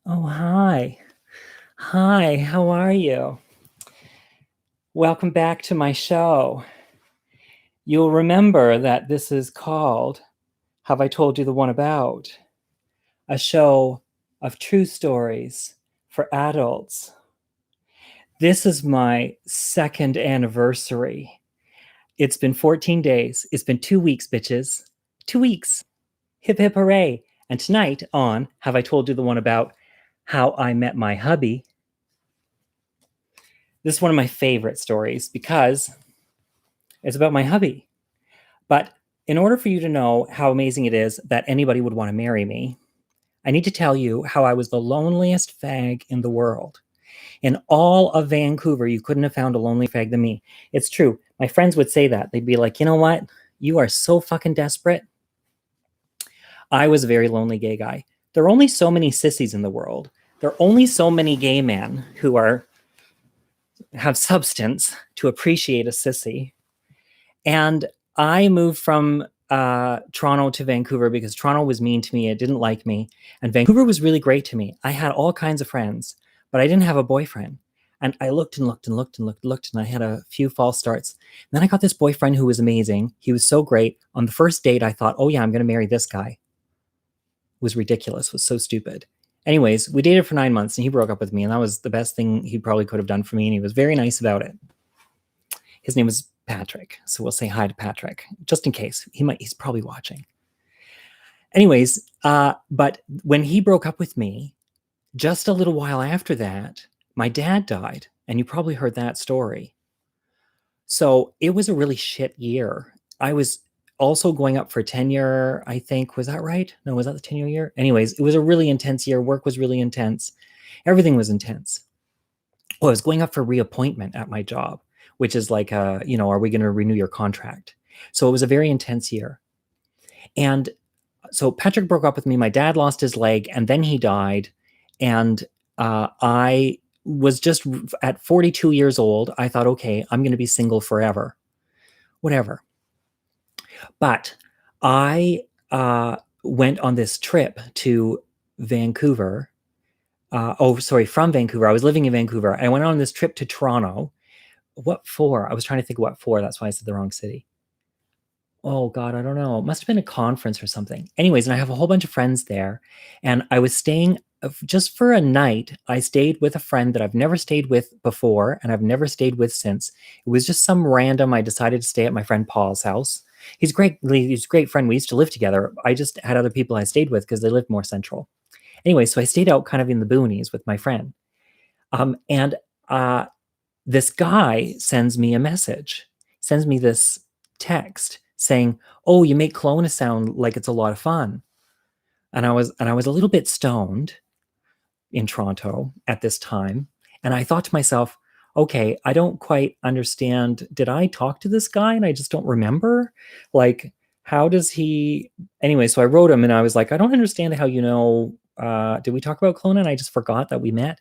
Oh, hi. Hi, how are you? Welcome back to my show. You'll remember that this is called Have I Told You the One About? A show of true stories for adults. This is my second anniversary. It's been 14 days. It's been 2 weeks, bitches. 2 weeks. Hip hip hooray. And tonight on Have I Told You the One About How I Met My Hubby? This is one of my favorite stories because it's about my hubby. But in order for you to know how amazing it is that anybody would want to marry me, I need to tell you how I was the loneliest fag in the world. In all of Vancouver, you couldn't have found a lonelier fag than me. It's true. My friends would say that. They'd be like, you know what? You are so fucking desperate. I was a very lonely gay guy. There are only so many sissies in the world. There are only so many gay men who have substance to appreciate a sissy. And I moved from Toronto to Vancouver because Toronto was mean to me. It didn't like me. And Vancouver was really great to me. I had all kinds of friends, but I didn't have a boyfriend. And I looked and looked and looked and looked and looked, and I had a few false starts. And then I got this boyfriend who was amazing. He was so great. On the first date, I thought, oh, yeah, I'm going to marry this guy. It was ridiculous, was so stupid. Anyways, we dated for 9 months and he broke up with me. And that was the best thing he probably could have done for me. And he was very nice about it. His name was Patrick. So we'll say hi to Patrick just in case. He's probably watching. Anyways, but when he broke up with me, just a little while after that, my dad died. And you probably heard that story. So it was a really shit year. I was also going up for tenure, I think. Was that right? No, was that the tenure year? Anyways, it was a really intense year. Work was really intense. Everything was intense. Well, I was going up for reappointment at my job, which is like, are we going to renew your contract? So it was a very intense year. And so Patrick broke up with me. My dad lost his leg and then he died. And I was just at 42 years old. I thought, okay, I'm going to be single forever, whatever. But I went on this trip to Vancouver. From Vancouver. I was living in Vancouver. I went on this trip to Toronto. What for? I was trying to think what for. That's why I said the wrong city. Oh God, I don't know. It must have been a conference or something. Anyways, and I have a whole bunch of friends there. And I was staying just for a night. I stayed with a friend that I've never stayed with before and I've never stayed with since. It was just some random. I decided to stay at my friend Paul's house. He's great. He's a great friend. We used to live together. I just had other people I stayed with because they lived more central. Anyway, so I stayed out kind of in the boonies with my friend. And this guy sends me a message, sends me this text saying, "Oh, you make Kelowna sound like it's a lot of fun." And I was a little bit stoned in Toronto at this time, and I thought to myself, "Okay, I don't quite understand. Did I talk to this guy and I just don't remember? Like, how does he?" Anyway, so I wrote him and I was like, "I don't understand how did we talk about Kelowna and I just forgot that we met?"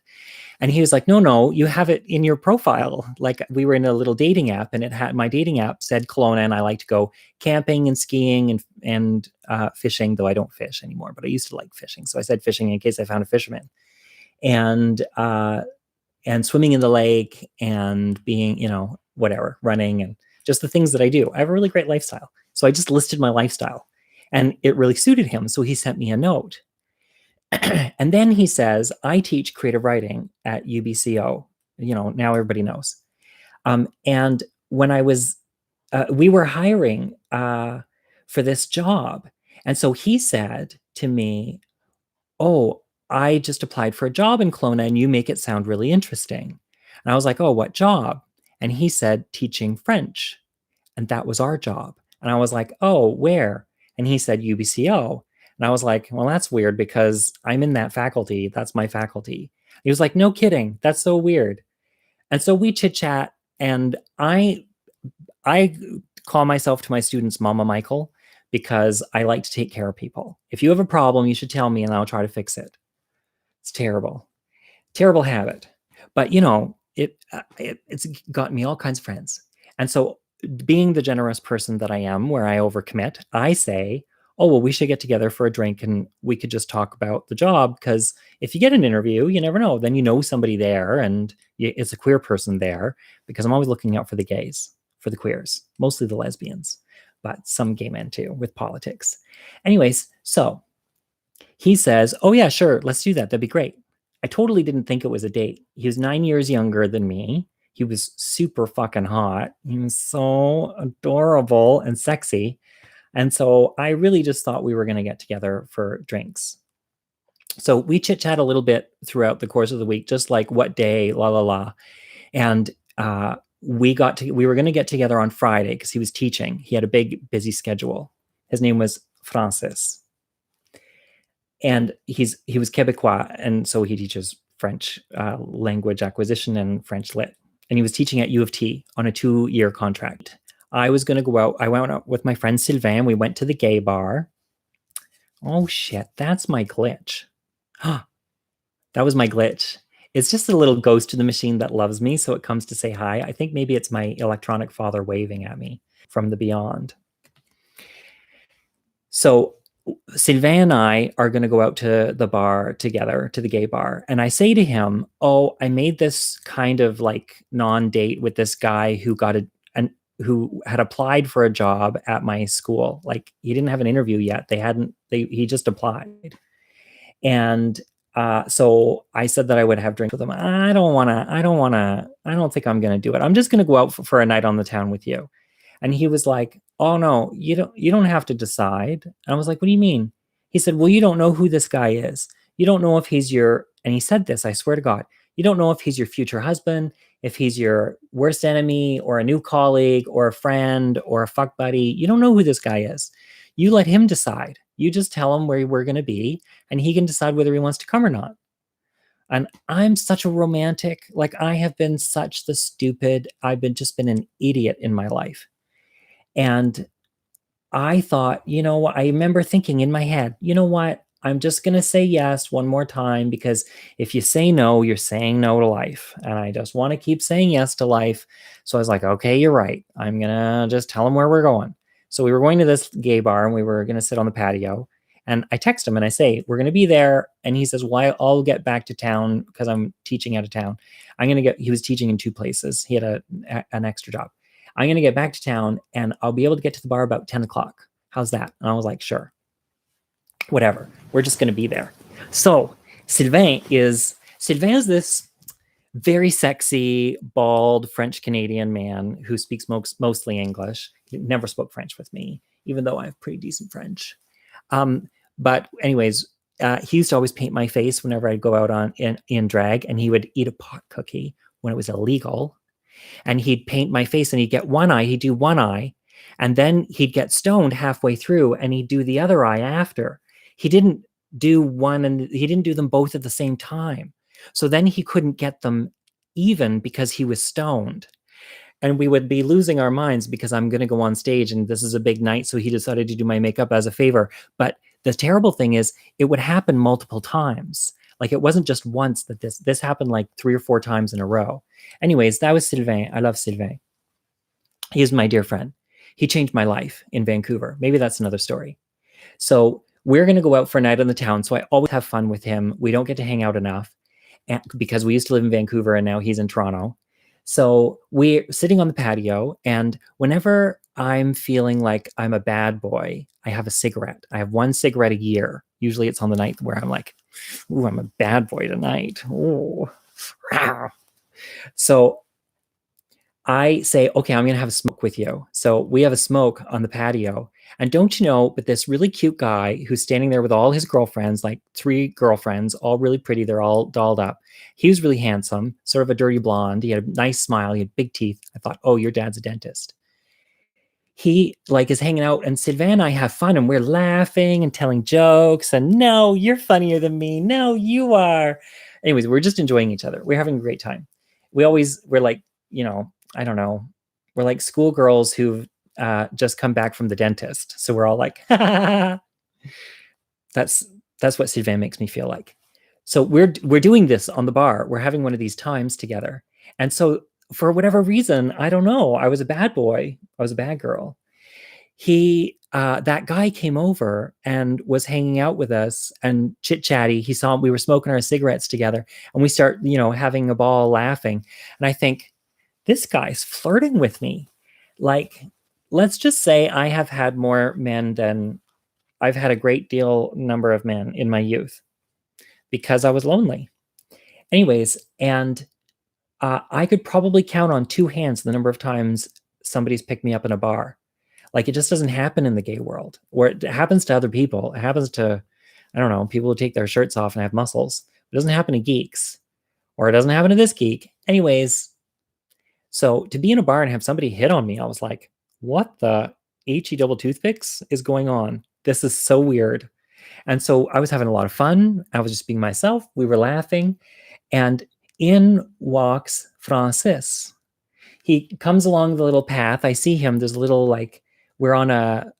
And he was like, no, you have it in your profile. Like we were in a little dating app and it had my dating app said Kelowna and I like to go camping and skiing and fishing, though I don't fish anymore, but I used to like fishing. So I said fishing in case I found a fisherman and swimming in the lake and being, whatever, running and just the things that I do. I have a really great lifestyle. So I just listed my lifestyle and it really suited him. So he sent me a note. And then he says, I teach creative writing at UBCO. Now everybody knows. And when we were hiring for this job. And so he said to me, oh, I just applied for a job in Kelowna and you make it sound really interesting. And I was like, oh, what job? And he said, teaching French. And that was our job. And I was like, oh, where? And he said, UBCO. And I was like, well, that's weird because I'm in that faculty. That's my faculty. He was like, no kidding. That's so weird. And so we chit chat. And I call myself to my students Mama Michael because I like to take care of people. If you have a problem, you should tell me and I'll try to fix it. It's terrible. Terrible habit. But, it's gotten me all kinds of friends. And so being the generous person that I am, where I overcommit, I say, oh, well, we should get together for a drink and we could just talk about the job. Because if you get an interview, you never know. Then you know somebody there and it's a queer person there, because I'm always looking out for the gays, for the queers, mostly the lesbians, but some gay men too with politics. Anyways, so he says, oh, yeah, sure, let's do that. That'd be great. I totally didn't think it was a date. He was 9 years younger than me. He was super fucking hot. He was so adorable and sexy. And so I really just thought we were going to get together for drinks. So we chit chat a little bit throughout the course of the week, just like what day, la la la. And we were going to get together on Friday because he was teaching. He had a big, busy schedule. His name was Francis. And he was Quebecois, and so he teaches French language acquisition and French lit. And he was teaching at U of T on a 2-year contract. I was going to go out. I went out with my friend Sylvain. We went to the gay bar. Oh, shit. That's my glitch. That was my glitch. It's just a little ghost in the machine that loves me, so it comes to say hi. I think maybe it's my electronic father waving at me from the beyond. So Sylvain and I are going to go out to the bar together, to the gay bar. And I say to him, oh, I made this kind of like non-date with this guy who who had applied for a job at my school. Like he didn't have an interview yet. He just applied. And so I said that I would have drinks with him. I don't think I'm going to do it. I'm just going to go out for a night on the town with you. And he was like, oh no, you don't have to decide. And I was like, what do you mean? He said, well, you don't know who this guy is. You don't know if he's and he said this, I swear to God, you don't know if he's your future husband, if he's your worst enemy or a new colleague or a friend or a fuck buddy. You don't know who this guy is. You let him decide. You just tell him where we're going to be and he can decide whether he wants to come or not. And I'm such a romantic. Like I have been such the stupid. Just been an idiot in my life. And I thought, I remember thinking in my head, you know what? I'm just going to say yes one more time, because if you say no, you're saying no to life. And I just want to keep saying yes to life. So I was like, okay, you're right. I'm going to just tell him where we're going. So we were going to this gay bar and we were going to sit on the patio. And I text him and I say, we're going to be there. And he says, well, I'll get back to town because I'm teaching out of town. He was teaching in 2 places. He had an extra job. I'm going to get back to town and I'll be able to get to the bar about 10 o'clock. How's that? And I was like, sure, whatever. We're just going to be there. So Sylvain is this very sexy, bald French Canadian man who speaks mostly English. He never spoke French with me, even though I have pretty decent French. But anyways, he used to always paint my face whenever I'd go out in drag, and he would eat a pot cookie when it was illegal. And he'd paint my face and he'd get one eye, he'd do one eye, and then he'd get stoned halfway through and he'd do the other eye after. He didn't do one and he didn't do them both at the same time. So then he couldn't get them even because he was stoned. And we would be losing our minds because I'm going to go on stage and this is a big night. So he decided to do my makeup as a favor. But the terrible thing is it would happen multiple times. Like it wasn't just once that this happened like 3 or 4 times in a row. Anyways, that was Sylvain. I love Sylvain. He is my dear friend. He changed my life in Vancouver. Maybe that's another story. So we're going to go out for a night on the town. So I always have fun with him. We don't get to hang out enough because we used to live in Vancouver and now he's in Toronto. So we're sitting on the patio, and whenever I'm feeling like I'm a bad boy, I have a cigarette. I have 1 cigarette a year. Usually it's on the night where I'm like, ooh, I'm a bad boy tonight. Ooh. So I say, okay, I'm going to have a smoke with you. So we have a smoke on the patio. And don't you know, but this really cute guy who's standing there with all his girlfriends, like 3 girlfriends, all really pretty. They're all dolled up. He was really handsome, sort of a dirty blonde. He had a nice smile. He had big teeth. I thought, oh, your dad's a dentist. He is hanging out, and Sylvain and I have fun, and we're laughing and telling jokes. And no, you're funnier than me. No, you are. Anyways, we're just enjoying each other. We're having a great time. We're like, I don't know. We're like schoolgirls who've just come back from the dentist. So we're all like, that's what Sylvain makes me feel like. So we're doing this on the bar. We're having one of these times together. And so for whatever reason, I don't know, I was a bad boy. I was a bad girl. he that guy came over and was hanging out with us and chit chatty. He saw we were smoking our cigarettes together, and we start, having a ball, laughing. And I think this guy's flirting with me. Like, let's just say I have had more men than I've had a great deal number of men in my youth because I was lonely. Anyways, and I could probably count on two hands the number of times somebody's picked me up in a bar. Like, it just doesn't happen in the gay world, or it happens to other people. It happens to, I don't know, people who take their shirts off and have muscles. It doesn't happen to geeks, or it doesn't happen to this geek. Anyways, so to be in a bar and have somebody hit on me, I was like, what the HE double toothpicks is going on? This is so weird. And so I was having a lot of fun. I was just being myself. We were laughing. And in walks Francis. He comes along the little path. I see him. There's a little, like, we're on a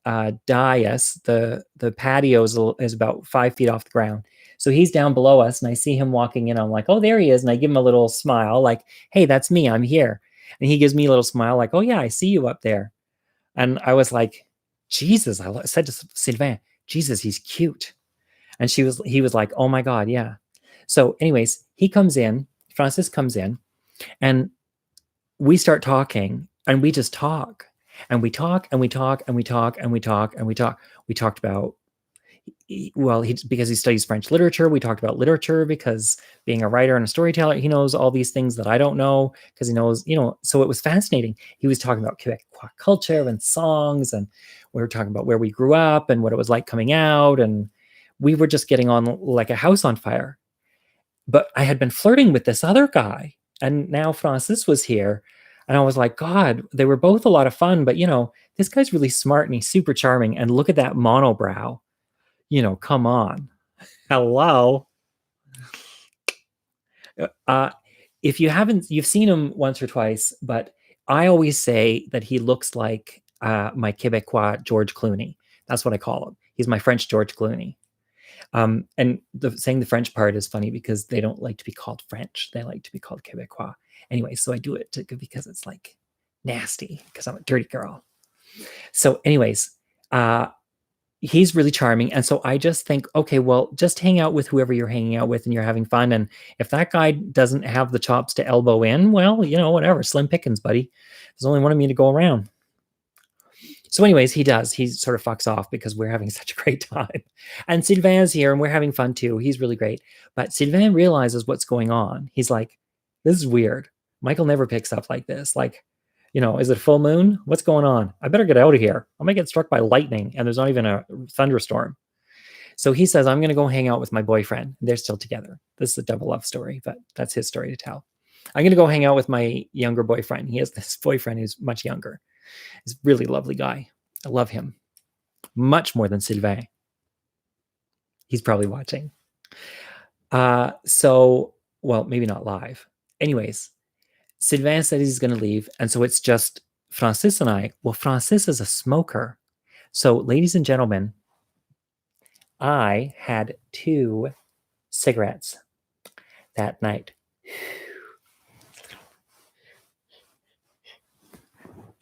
dais. The patio is about 5 feet off the ground. So he's down below us, and I see him walking in. I'm like, oh, there he is. And I give him a little smile, like, hey, that's me. I'm here. And he gives me a little smile, like, oh, yeah, I see you up there. And I was like, Jesus, I said to Sylvain, Jesus, he's cute. And he was like, oh my God, yeah. So anyways, he comes in, Francis comes in, and we start talking, and we just talk. And we talk and we talk and we talk and we talk and we talk. We talked about, well, because he studies French literature. We talked about literature because being a writer and a storyteller, he knows all these things that I don't know because he knows, so it was fascinating. He was talking about Quebecois culture and songs, and we were talking about where we grew up and what it was like coming out. And we were just getting on like a house on fire. But I had been flirting with this other guy, and now Francis was here. And I was like, God, they were both a lot of fun, but this guy's really smart and he's super charming. And look at that monobrow. Come on. Hello. Uh, if you've seen him once or twice, but I always say that he looks like my Quebecois George Clooney. That's what I call him. He's my French George Clooney. And saying the French part is funny because they don't like to be called French. They like to be called Quebecois. Anyway, so I do it because it's like nasty because I'm a dirty girl. So anyways, he's really charming. And so I just think, okay, well, just hang out with whoever you're hanging out with and you're having fun. And if that guy doesn't have the chops to elbow in, well, whatever, slim pickings, buddy. There's only one of me to go around. So anyways, he does. He sort of fucks off because we're having such a great time. And Sylvain's here and we're having fun too. He's really great. But Sylvain realizes what's going on. He's like, this is weird. Michael never picks up like this. Like, is it full moon? What's going on? I better get out of here. I might get struck by lightning and there's not even a thunderstorm. So he says, I'm going to go hang out with my boyfriend. They're still together. This is a double love story, but that's his story to tell. I'm going to go hang out with my younger boyfriend. He has this boyfriend who's much younger. He's a really lovely guy. I love him much more than Sylvain. He's probably watching. Well, maybe not live. Anyways, Sylvain said he's going to leave. And so it's just Francis and I. Well, Francis is a smoker. So, ladies and gentlemen, I had 2 cigarettes that night.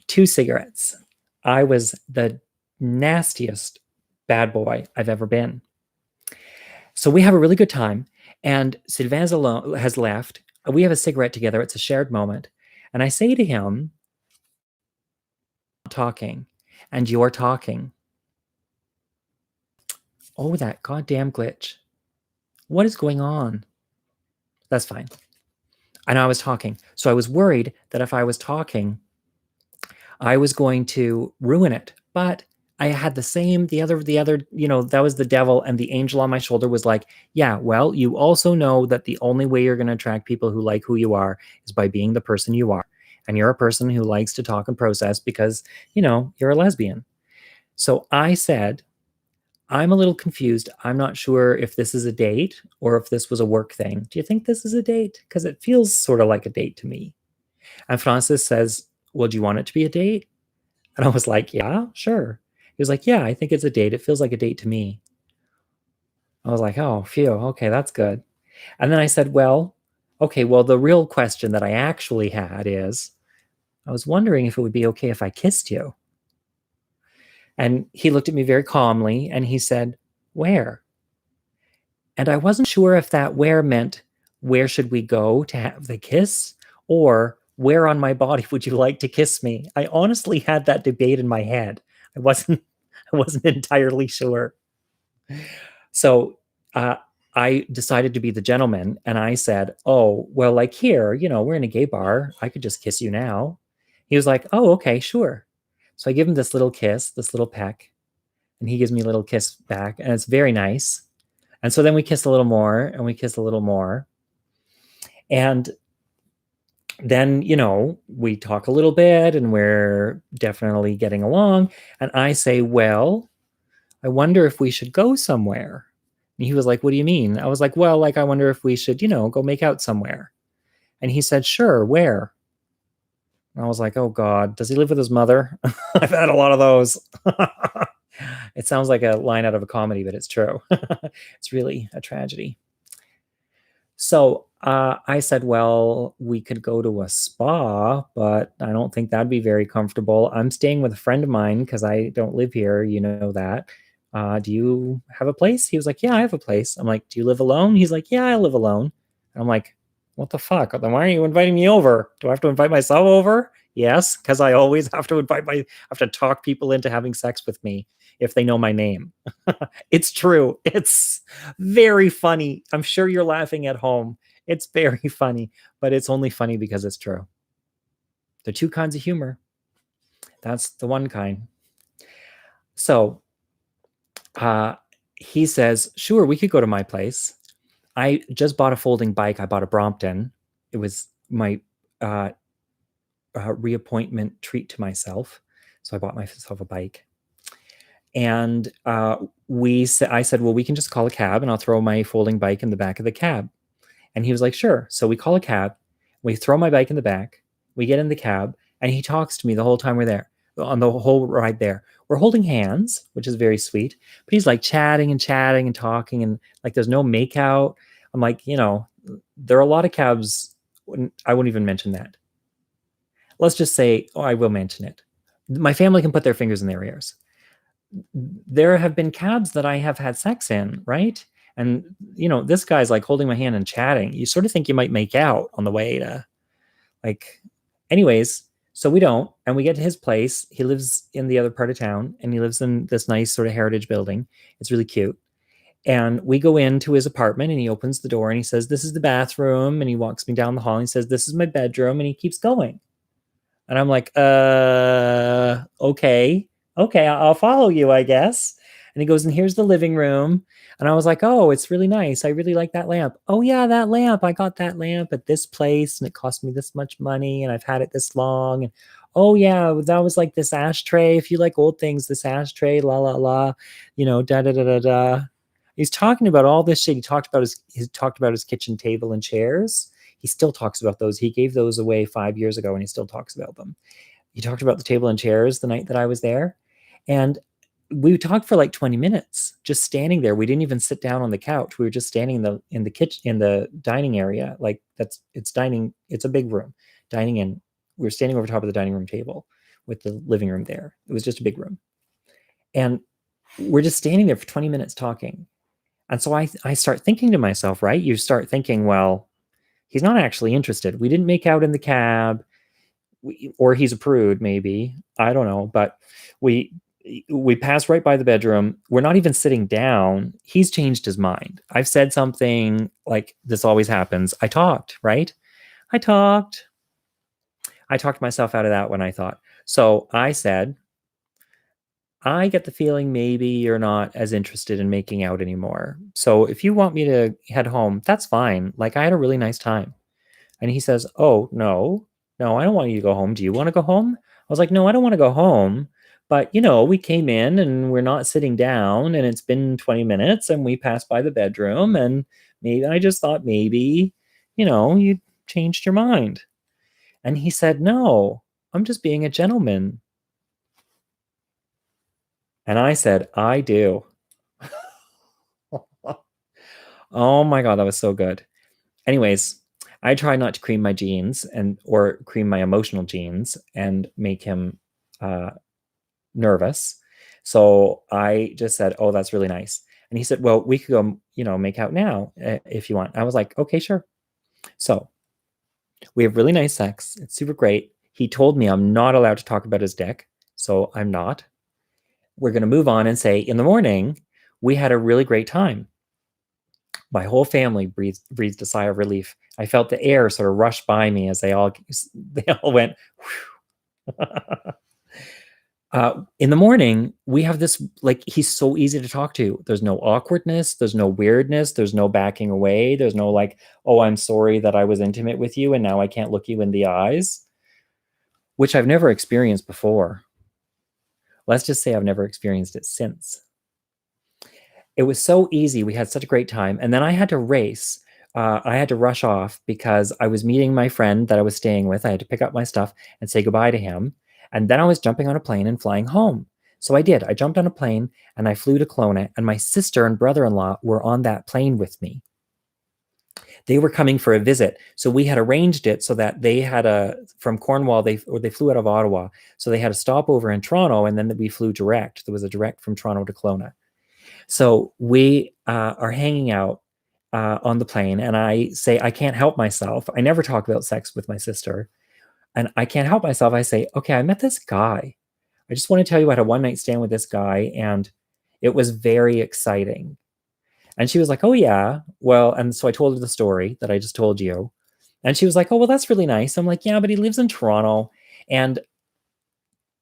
2 cigarettes. I was the nastiest bad boy I've ever been. So we have a really good time, and Sylvain alone has left. We have a cigarette together. It's a shared moment. And I say to him, talking, and you're talking. Oh, that goddamn glitch. What is going on? That's fine. I know I was talking. So I was worried that if I was talking, I was going to ruin it. But I had the other, that was the devil, and the angel on my shoulder was like, yeah, well, you also know that the only way you're going to attract people who like who you are is by being the person you are. And you're a person who likes to talk and process because, you're a lesbian. So I said, I'm a little confused. I'm not sure if this is a date or if this was a work thing. Do you think this is a date? Because it feels sort of like a date to me. And Francis says, well, do you want it to be a date? And I was like, yeah, sure. He was like, yeah, I think it's a date. It feels like a date to me. I was like, oh, phew. Okay, that's good. And then I said, well, okay, well, the real question that I actually had is, I was wondering if it would be okay if I kissed you. And he looked at me very calmly and he said, "Where?" And I wasn't sure if that where meant where should we go to have the kiss or where on my body would you like to kiss me? I honestly had that debate in my head. I wasn't I wasn't entirely sure. So uh, I decided to be the gentleman and I said, "Oh, well, like here, we're in a gay bar. I could just kiss you now." He was like, "Oh, okay, sure." So I give him this little kiss, this little peck, and he gives me a little kiss back, and it's very nice. And so then we kiss a little more and we kiss a little more. And then, we talk a little bit and we're definitely getting along. And I say, "Well, I wonder if we should go somewhere." And he was like, "What do you mean?" I was like, "Well, like, I wonder if we should, go make out somewhere." And he said, "Sure, where?" And I was like, "Oh, God, does he live with his mother?" I've had a lot of those. It sounds like a line out of a comedy, but it's true. It's really a tragedy. So I said, "Well, we could go to a spa, but I don't think that'd be very comfortable. I'm staying with a friend of mine because I don't live here. You know that. Do you have a place?" He was like, "Yeah, I have a place." I'm like, "Do you live alone?" He's like, "Yeah, I live alone." I'm like, "What the fuck? Then why aren't you inviting me over? Do I have to invite myself over?" Yes, because I always have to have to talk people into having sex with me if they know my name. It's true. It's very funny. I'm sure you're laughing at home. It's very funny, but it's only funny because it's true. There are two kinds of humor. That's the one kind. So uh, he says, "Sure, we could go to my place." I just bought a folding bike. I bought a Brompton. It was my uh, reappointment treat to myself. So I bought myself a bike. And I said, "Well, we can just call a cab and I'll throw my folding bike in the back of the cab." And he was like, "Sure." So we call a cab, we throw my bike in the back, we get in the cab, and he talks to me the whole time we're there, on the whole ride there. We're holding hands, which is very sweet, but he's like chatting and talking, and like there's no make out. I'm like, there are a lot of cabs. I won't even mention that. Let's just say, oh, I will mention it. My family can put their fingers in their ears. There have been cabs that I have had sex in, right? And this guy's like holding my hand and chatting. You sort of think you might make out on the way to like anyways, so we don't, and we get to his place. He lives in the other part of town and he lives in this nice sort of heritage building. It's really cute. And we go into his apartment and he opens the door and he says, "This is the bathroom." And he walks me down the hall and he says, "This is my bedroom." And he keeps going. And I'm like, okay, okay, I'll follow you, I guess. And he goes, "And here's the living room." And I was like, "Oh, it's really nice. I really like that lamp." "Oh, yeah, that lamp. I got that lamp at this place and it cost me this much money and I've had it this long. And oh, yeah, that was like this ashtray. If you like old things, this ashtray, la, la, la, da, da, da, da, da. He's talking about all this shit. He talked about his kitchen table and chairs. He still talks about those. He gave those away 5 years ago and he still talks about them. He talked about the table and chairs the night that I was there. And we talked for like 20 minutes, just standing there. We didn't even sit down on the couch. We were just standing in the kitchen, in the dining area. Like it's dining. It's a big room, dining in. We were standing over top of the dining room table with the living room there. It was just a big room. And we're just standing there for 20 minutes talking. And so I start thinking to myself, right? You start thinking, well, he's not actually interested. We didn't make out in the cab, or he's a prude, maybe. I don't know, but we we pass right by the bedroom. We're not even sitting down. He's changed his mind. I've said something like this always happens. I talked, right? I talked. I talked myself out of that when I thought. So I said, "I get the feeling maybe you're not as interested in making out anymore. So if you want me to head home, that's fine. Like I had a really nice time." And he says, "Oh, no, no, I don't want you to go home. Do you want to go home?" I was like, "No, I don't want to go home. But, we came in and we're not sitting down and it's been 20 minutes and we passed by the bedroom and maybe I just thought maybe, you changed your mind." And he said, "No, I'm just being a gentleman." And I said, "I do." Oh my God, that was so good. Anyways, I try not to cream my jeans or cream my emotional jeans and make him uh, nervous. So I just said, "Oh, that's really nice." And he said, "Well, we could go, make out now if you want." I was like, "Okay, sure." So we have really nice sex. It's super great. He told me I'm not allowed to talk about his dick, so I'm not. We're going to move on and say, in the morning, we had a really great time. My whole family breathed a sigh of relief. I felt the air sort of rush by me as they all went. In the morning, we have this, like, he's so easy to talk to. There's no awkwardness. There's no weirdness. There's no backing away. There's no like, oh, I'm sorry that I was intimate with you and now I can't look you in the eyes, which I've never experienced before. Let's just say I've never experienced it since. It was so easy. We had such a great time. And then I had to race. I had to rush off because I was meeting my friend that I was staying with. I had to pick up my stuff and say goodbye to him. And then I was jumping on a plane and flying home. So I did. I jumped on a plane and I flew to Kelowna, and my sister and brother-in-law were on that plane with me. They were coming for a visit. So we had arranged it so that they had from Cornwall, they flew out of Ottawa. So they had a stopover in Toronto, and then we flew direct. There was a direct from Toronto to Kelowna. So we are hanging out on the plane, and I say, I can't help myself. I never talk about sex with my sister. And I can't help myself. I say, okay, I met this guy. I just want to tell you I had a one night stand with this guy, and it was very exciting. And she was like, oh, yeah. Well, and so I told her the story that I just told you. And she was like, oh, well, that's really nice. I'm like, yeah, but he lives in Toronto. And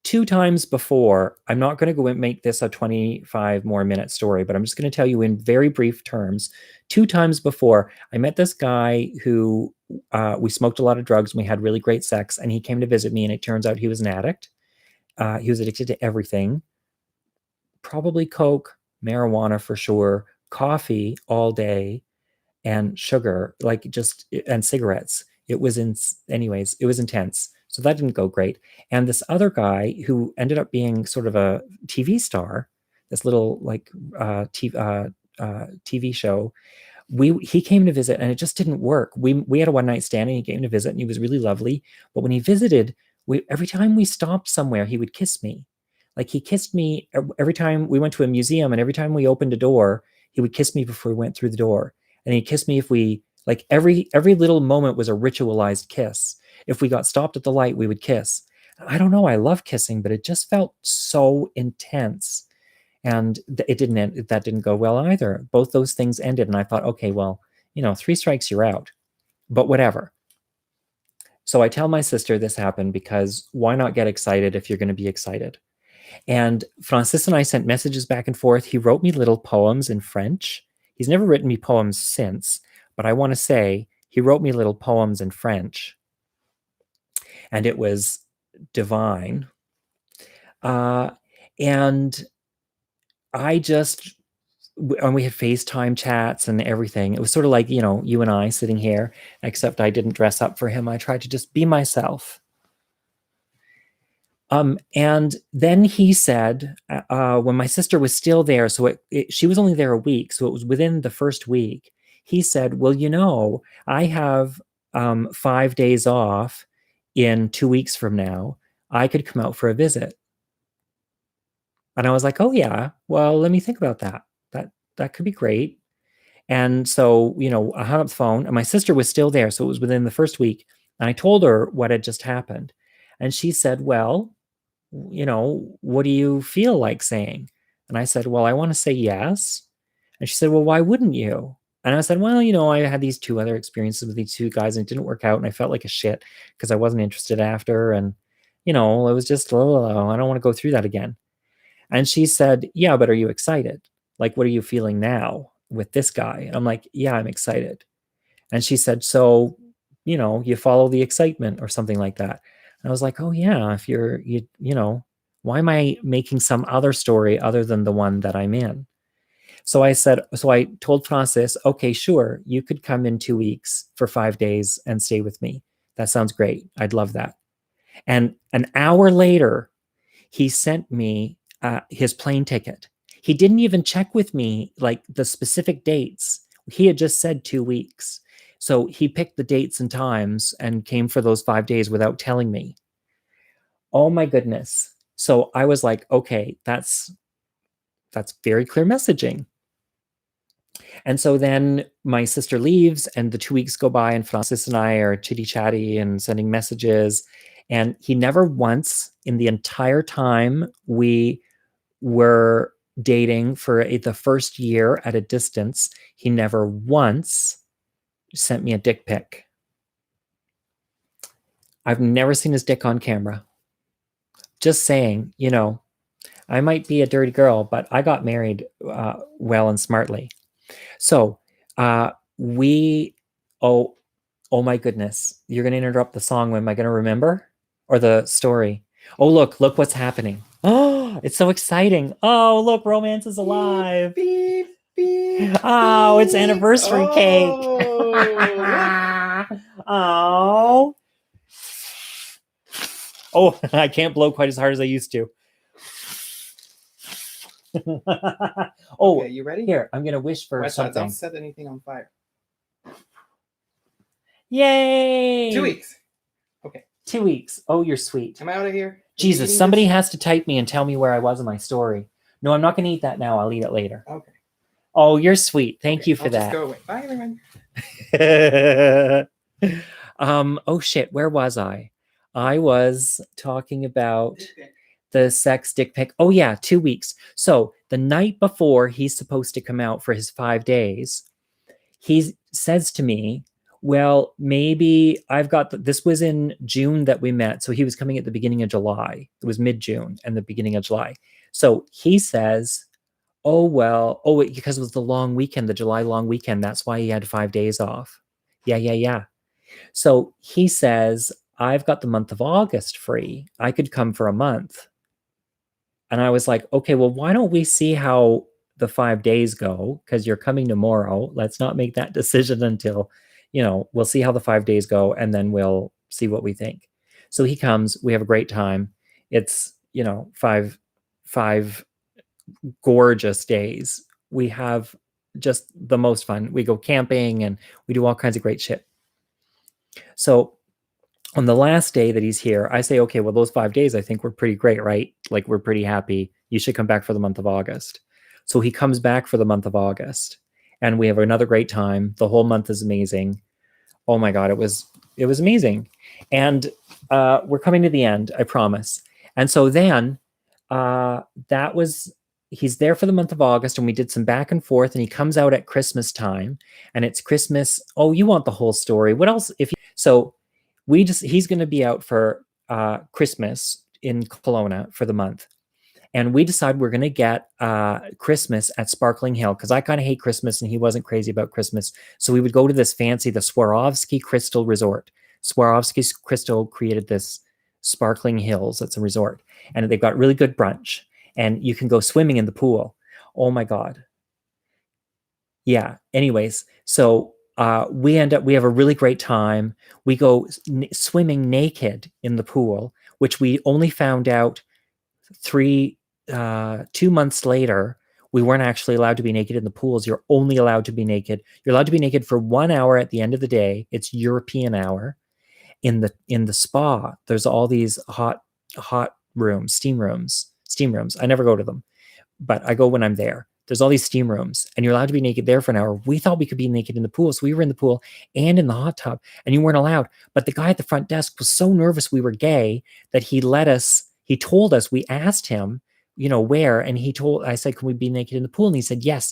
two times before, I'm not going to go and make this a 25 more minute story, but I'm just going to tell you in very brief terms. Two times before, I met this guy who we smoked a lot of drugs and we had really great sex, and he came to visit me, and it turns out he was an addict. He was addicted to everything, probably coke, marijuana for sure, coffee all day, and sugar, like just and cigarettes. It was anyways, it was intense. So that didn't go great. And this other guy who ended up being sort of a TV star, this little like TV show, he came to visit and it just didn't work. We had a one night stand and he came to visit and he was really lovely. But when he visited, every time we stopped somewhere, he would kiss me. Like he kissed me every time we went to a museum, and every time we opened a door, he would kiss me before we went through the door. And he'd kiss me if we like every little moment was a ritualized kiss. If we got stopped at the light, we would kiss. I don't know, I love kissing, but it just felt so intense. And it didn't end, that didn't go well either. Both those things ended, and I thought, okay, well, three strikes, you're out. But whatever. So I tell my sister this happened because why not get excited if you're going to be excited? And Francis and I sent messages back and forth. He wrote me little poems in French. He's never written me poems since, but I want to say he wrote me little poems in French, and it was divine. And I just, and we had FaceTime chats and everything. It was sort of like, you and I sitting here, except I didn't dress up for him. I tried to just be myself. And then he said, when my sister was still there, so she was only there a week, so it was within the first week, he said, well, I have 5 days off in 2 weeks from now. I could come out for a visit. And I was like, oh yeah, well, let me think about that. That could be great. And so, I hung up the phone, and my sister was still there, so it was within the first week. And I told her what had just happened. And she said, well, what do you feel like saying? And I said, well, I want to say yes. And she said, well, why wouldn't you? And I said, well, I had these two other experiences with these two guys and it didn't work out. And I felt like a shit because I wasn't interested after. And, it was just, oh, I don't want to go through that again. And she said, yeah, but are you excited? Like, what are you feeling now with this guy? And I'm like, yeah, I'm excited. And she said, so, you follow the excitement or something like that. And I was like, oh yeah, if why am I making some other story other than the one that I'm in? So I told Francis, okay, sure, you could come in 2 weeks for 5 days and stay with me. That sounds great. I'd love that. And an hour later, he sent me his plane ticket. He didn't even check with me like the specific dates. He had just said 2 weeks. So he picked the dates and times and came for those 5 days without telling me. Oh my goodness. So I was like, okay, that's That's very clear messaging. And so then my sister leaves, and the 2 weeks go by, and Francis and I are chitty chatty and sending messages. And he never once, in the entire time we were dating for the first year at a distance, he never once sent me a dick pic. I've never seen his dick on camera. Just saying, I might be a dirty girl, but I got married well and smartly. So we, oh my goodness, you're going to interrupt the song. Am I going to remember? Or the story? Oh, look what's happening. Oh, it's so exciting. Oh, look, romance is alive. Beep, beep, oh, it's anniversary cake. oh. Oh, I can't blow quite as hard as I used to. Okay, you ready? Here, I'm going to wish for something. Don't set anything on fire. Yay! 2 weeks. Okay. 2 weeks. Oh, you're sweet. Am I out of here? Jesus, somebody has to type me and tell me where I was in my story. No, I'm not going to eat that now. I'll eat it later. Okay. Oh, you're sweet. Thank you for I'll that. Just go away. Bye, everyone. Oh, shit. Where was I? I was talking about the sex dick pic. Oh, yeah, 2 weeks. So the night before he's supposed to come out for his 5 days, he says to me, well, maybe I've got this was in June that we met. So he was coming at the beginning of July. It was mid-June and the beginning of July. So he says, because it was the long weekend, the July long weekend. That's why he had 5 days off. Yeah. So he says, I've got the month of August free. I could come for a month. And I was like, okay, well, why don't we see how the 5 days go? Because you're coming tomorrow. Let's not make that decision until, we'll see how the 5 days go, and then we'll see what we think. So he comes, we have a great time. It's, five gorgeous days. We have just the most fun. We go camping and we do all kinds of great shit. So on the last day that he's here, I say, okay, well, those 5 days, I think were pretty great, right? Like, we're pretty happy. You should come back for the month of August. So he comes back for the month of August, and we have another great time. The whole month is amazing. Oh my God, it was amazing. And we're coming to the end, I promise. And so then he's there for the month of August, and we did some back and forth, and he comes out at Christmas time, and it's Christmas. Oh, you want the whole story. What else? He's going to be out for Christmas in Kelowna for the month. And we decide we're going to get Christmas at Sparkling Hill, because I kind of hate Christmas and he wasn't crazy about Christmas. So we would go to this fancy, the Swarovski Crystal Resort. Swarovski Crystal created this Sparkling Hills. It's a resort. And they've got really good brunch. And you can go swimming in the pool. Oh my God. Yeah. Anyways, so we have a really great time. We go swimming naked in the pool, which we only found out 2 months later. We weren't actually allowed to be naked in the pools. You're only allowed to be naked. You're allowed to be naked for 1 hour at the end of the day. It's European hour. In the spa, there's all these hot rooms, steam rooms. I never go to them, but I go when I'm there. There's all these steam rooms, and you're allowed to be naked there for an hour. We thought we could be naked in the pool, so we were in the pool and in the hot tub, and you weren't allowed. But the guy at the front desk was so nervous we were gay that he told us, we asked him, where, and I said, can we be naked in the pool? And he said, yes.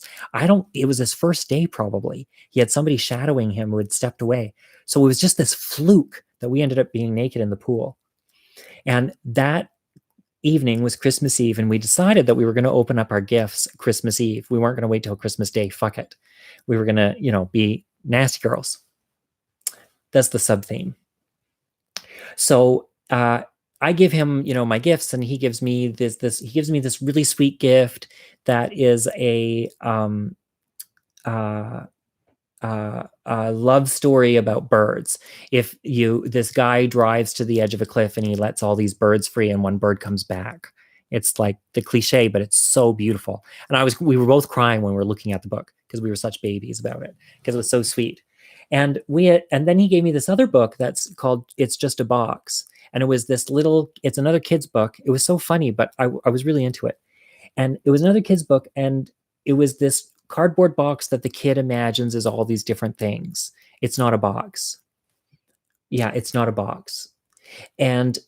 It was his first day probably. He had somebody shadowing him who had stepped away. So it was just this fluke that we ended up being naked in the pool. And that evening was Christmas Eve, and we decided that we were going to open up our gifts Christmas Eve. We weren't going to wait till Christmas Day. Fuck it. We were going to, be nasty girls. That's the sub theme. So I give him, my gifts, and he gives me this really sweet gift that is a love story about birds. This guy drives to the edge of a cliff and he lets all these birds free, and one bird comes back. It's like the cliche, but it's so beautiful. And we were both crying when we were looking at the book, because we were such babies about it, because it was so sweet. And then he gave me this other book that's called It's Just a Box. And it was it's another kid's book. It was so funny, but I was really into it. And it was another kid's book. And it was this cardboard box that the kid imagines is all these different things. It's not a box. Yeah, it's not a box. And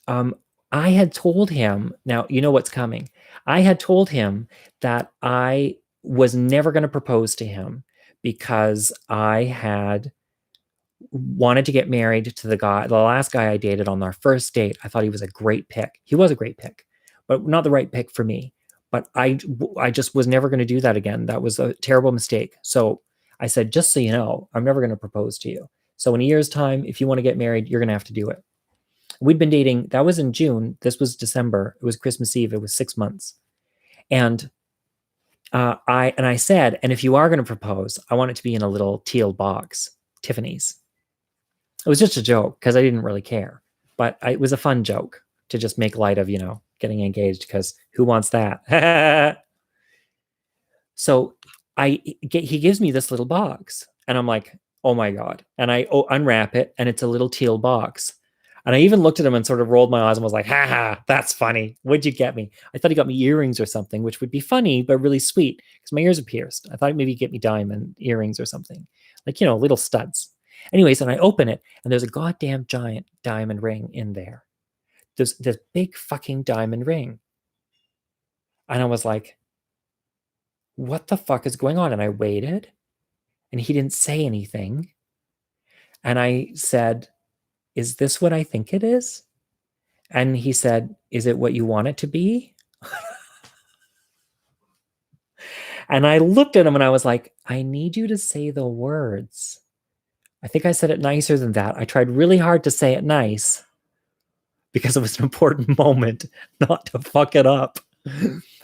um, I had told him, now you know what's coming. I had told him that I was never going to propose to him because I had wanted to get married to the last guy I dated on our first date. I thought he was a great pick. He was a great pick, but not the right pick for me. But I just was never going to do that again. That was a terrible mistake. So I said, just so you know, I'm never going to propose to you. So in a year's time, if you want to get married, you're going to have to do it. We'd been dating. That was in June. This was December. It was Christmas Eve. It was 6 months. And I said, and if you are going to propose, I want it to be in a little teal box, Tiffany's. It was just a joke because I didn't really care, but it was a fun joke to just make light of, getting engaged because who wants that? So he gives me this little box and I'm like, oh my God. And I unwrap it and it's a little teal box. And I even looked at him and sort of rolled my eyes and was like, ha, that's funny. What'd you get me? I thought he got me earrings or something, which would be funny, but really sweet because my ears are pierced. I thought maybe he'd get me diamond earrings or something, like, little studs. Anyways, and I open it and there's a goddamn giant diamond ring in there. There's this big fucking diamond ring. And I was like, what the fuck is going on? And I waited and he didn't say anything. And I said, is this what I think it is? And he said, is it what you want it to be? And I looked at him and I was like, I need you to say the words. I think I said it nicer than that. I tried really hard to say it nice because it was an important moment not to fuck it up.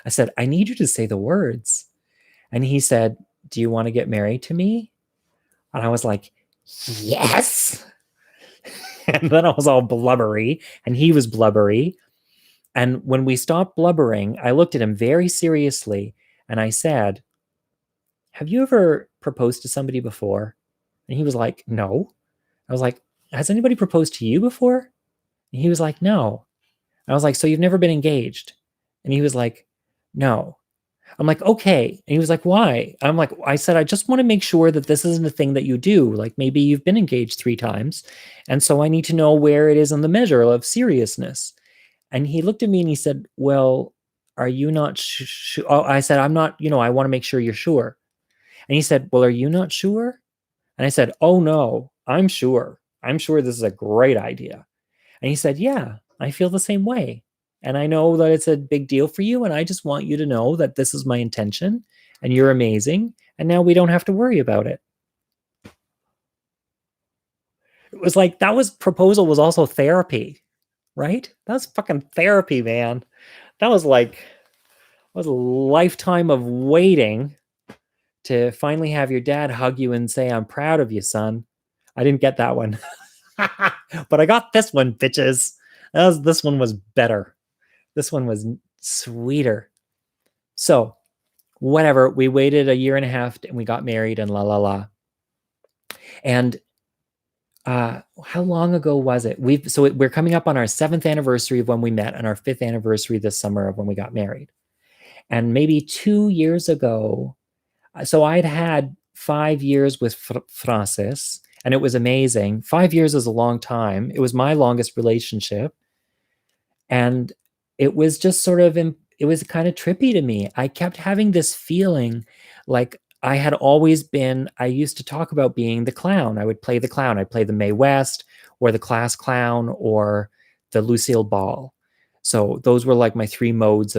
I said, I need you to say the words. And he said, do you want to get married to me? And I was like, yes. And then I was all blubbery and he was blubbery. And when we stopped blubbering, I looked at him very seriously and I said, have you ever proposed to somebody before? And he was like, no. I was like, has anybody proposed to you before? And he was like, no. I was like, so you've never been engaged? And he was like, no. I'm like, okay. And he was like, why? I'm like, I said, I just want to make sure that this isn't a thing that you do. Like maybe you've been engaged 3 times. And so I need to know where it is on the measure of seriousness. And he looked at me and he said, well, are you not sure? Oh, I said, I'm not, I want to make sure you're sure. And he said, well, are you not sure? And I said, oh no, I'm sure. I'm sure this is a great idea. And he said, yeah, I feel the same way. And I know that it's a big deal for you. And I just want you to know that this is my intention and you're amazing. And now we don't have to worry about it. It was like, proposal was also therapy, right? That was fucking therapy, man. That was a lifetime of waiting to finally have your dad hug you and say, I'm proud of you, son. I didn't get that one. But I got this one, bitches. This one was better. This one was sweeter. So, whatever. We waited a year and a half and we got married and la la la. And how long ago was it? We're coming up on our 7th anniversary of when we met and our 5th anniversary this summer of when we got married. And maybe 2 years ago, so I'd had 5 years with Francis and it was amazing. 5 years is a long time. It was my longest relationship. And it was just sort of, it was kind of trippy to me. I kept having this feeling like I used to talk about being the clown. I would play the clown. I'd play the Mae West or the class clown or the Lucille Ball. So those were like my 3 modes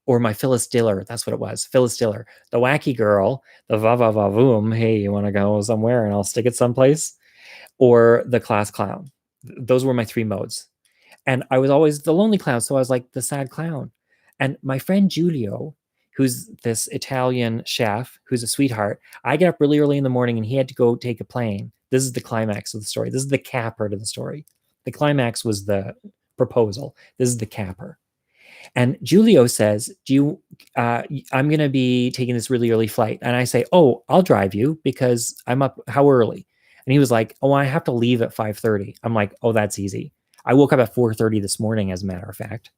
or my Phyllis Diller. That's what it was. Phyllis Diller, the wacky girl, the va va va voom. Hey, you want to go somewhere and I'll stick it someplace, or the class clown. Those were my 3 modes. And I was always the lonely clown. So I was like the sad clown. And my friend Giulio, who's this Italian chef, who's a sweetheart, I get up really early in the morning and he had to go take a plane. This is the climax of the story. This is the capper to the story. The climax was the proposal. This is the capper. And Giulio says, I'm going to be taking this really early flight. And I say, oh, I'll drive you because I'm up. How early? And he was like, oh, I have to leave at 5:30. I'm like, oh, that's easy. I woke up at 4:30 this morning, as a matter of fact.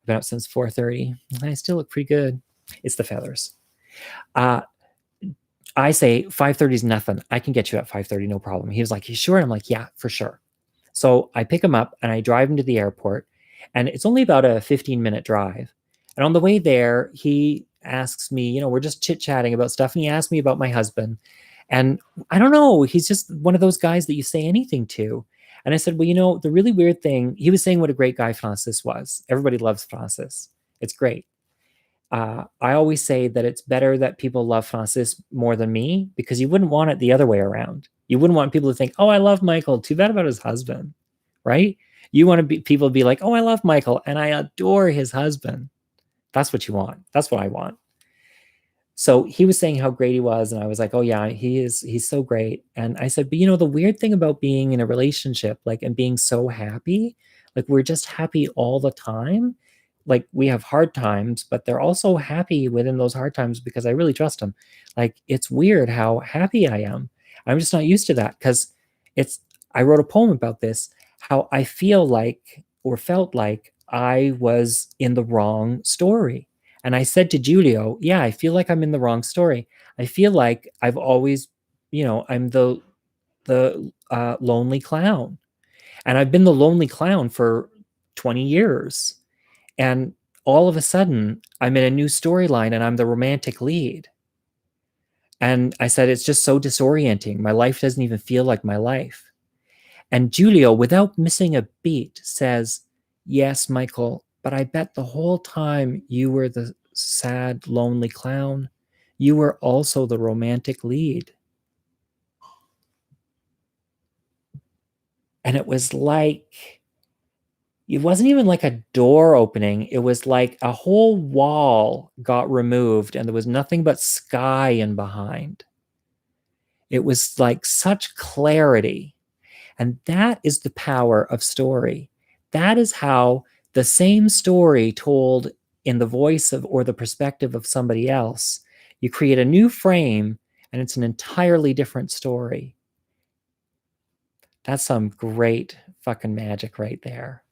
I've been up since 4:30. I still look pretty good. It's the feathers. Uh, I say 5:30 is nothing. I can get you at 5:30, no problem. He was like, you sure? And I'm like, yeah, for sure. So I pick him up and I drive him to the airport, and it's only about a 15-minute drive. And on the way there, he asks me, we're just chit chatting about stuff, and he asked me about my husband. And I don't know, he's just one of those guys that you say anything to. And I said, well, the really weird thing, he was saying what a great guy Francis was. Everybody loves Francis. It's great. I always say that it's better that people love Francis more than me, because you wouldn't want it the other way around. You wouldn't want people to think, oh, I love Michael. Too bad about his husband, right? You want people to be like, oh, I love Michael and I adore his husband. That's what you want. That's what I want. So he was saying how great he was, and I was like, oh yeah, he's so great. And I said, but the weird thing about being in a relationship, like, and being so happy, like, we're just happy all the time. Like, we have hard times, but they're also happy within those hard times because I really trust him. Like, it's weird how happy I am. I'm just not used to that, because I wrote a poem about this, how I feel like, or felt like, I was in the wrong story. And I said to Julio, yeah, I feel like I'm in the wrong story. I feel like I've always, I'm the lonely clown. And I've been the lonely clown for 20 years. And all of a sudden, I'm in a new storyline and I'm the romantic lead. And I said, it's just so disorienting. My life doesn't even feel like my life. And Julio, without missing a beat, says, yes, Michael, but I bet the whole time you were the sad, lonely clown, you were also the romantic lead. And it was like, it wasn't even like a door opening. It was like a whole wall got removed and there was nothing but sky in behind. It was like such clarity. And that is the power of story. That is how the same story told in the voice of, or the perspective of somebody else, you create a new frame and it's an entirely different story. That's some great fucking magic right there.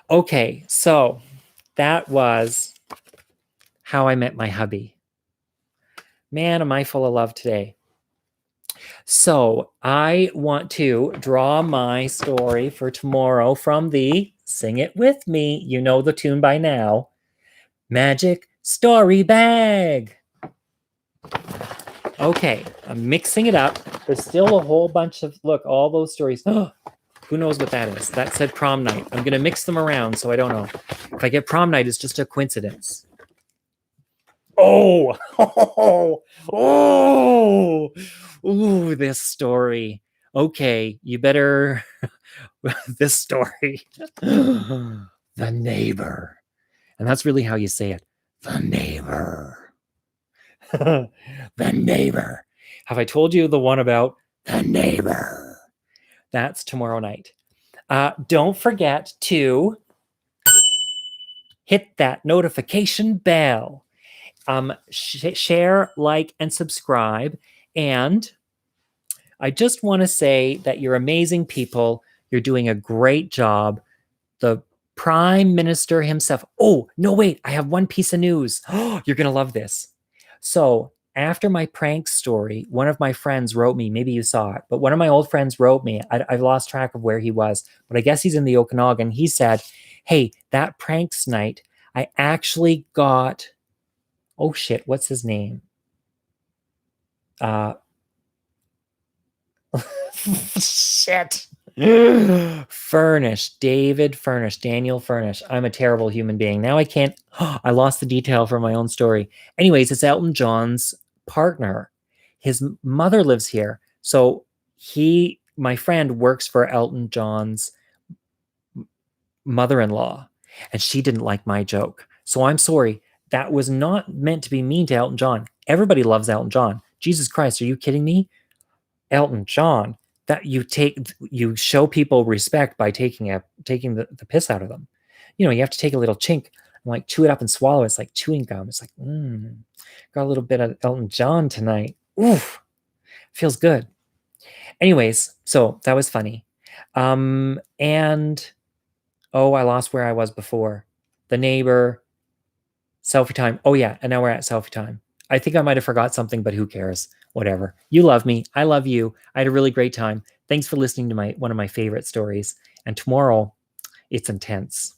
Okay, so that was How I Met My Hubby. Man, am I full of love today. So I want to draw my story for tomorrow from the Sing It With Me. You know the tune by now. Magic Story Bag. Okay, I'm mixing it up. There's still a whole bunch of, look, all those stories. Who knows what that is? That said prom night. I'm going to mix them around, so I don't know. If I get prom night, it's just a coincidence. Oh, oh, ooh, this story. Okay, you better. This story. The neighbor. And that's really how you say it. The neighbor. The neighbor. Have I told you the one about the neighbor? That's tomorrow night. Don't forget to hit that notification bell. Share, like, and subscribe. And I just want to say that you're amazing people. You're doing a great job. The Prime Minister himself. Oh, no, wait. I have one piece of news. Oh, you're going to love this. So after my prank story, one of my friends wrote me, maybe you saw it, but one of my old friends wrote me. I've lost track of where he was, but I guess he's in the Okanagan. He said, hey, that pranks night, I actually got, oh shit, what's his name? Shit. Furnish, Daniel Furnish. I'm a terrible human being. Now I can't, I lost the detail from my own story. Anyways, it's Elton John's partner. His mother lives here. So my friend works for Elton John's mother-in-law, and she didn't like my joke. So I'm sorry. That was not meant to be mean to Elton John. Everybody loves Elton John. Jesus Christ, are you kidding me? Elton John, that you show people respect by taking the piss out of them. You have to take a little chink and like chew it up and swallow. It's like chewing gum. It's like, got a little bit of Elton John tonight. Oof, feels good. Anyways, so that was funny. And Oh, I lost where I was before. The neighbor, selfie time. Oh, yeah. And now we're at selfie time. I think I might have forgot something, but who cares? Whatever. You love me. I love you. I had a really great time. Thanks for listening to one of my favorite stories. And tomorrow, it's intense.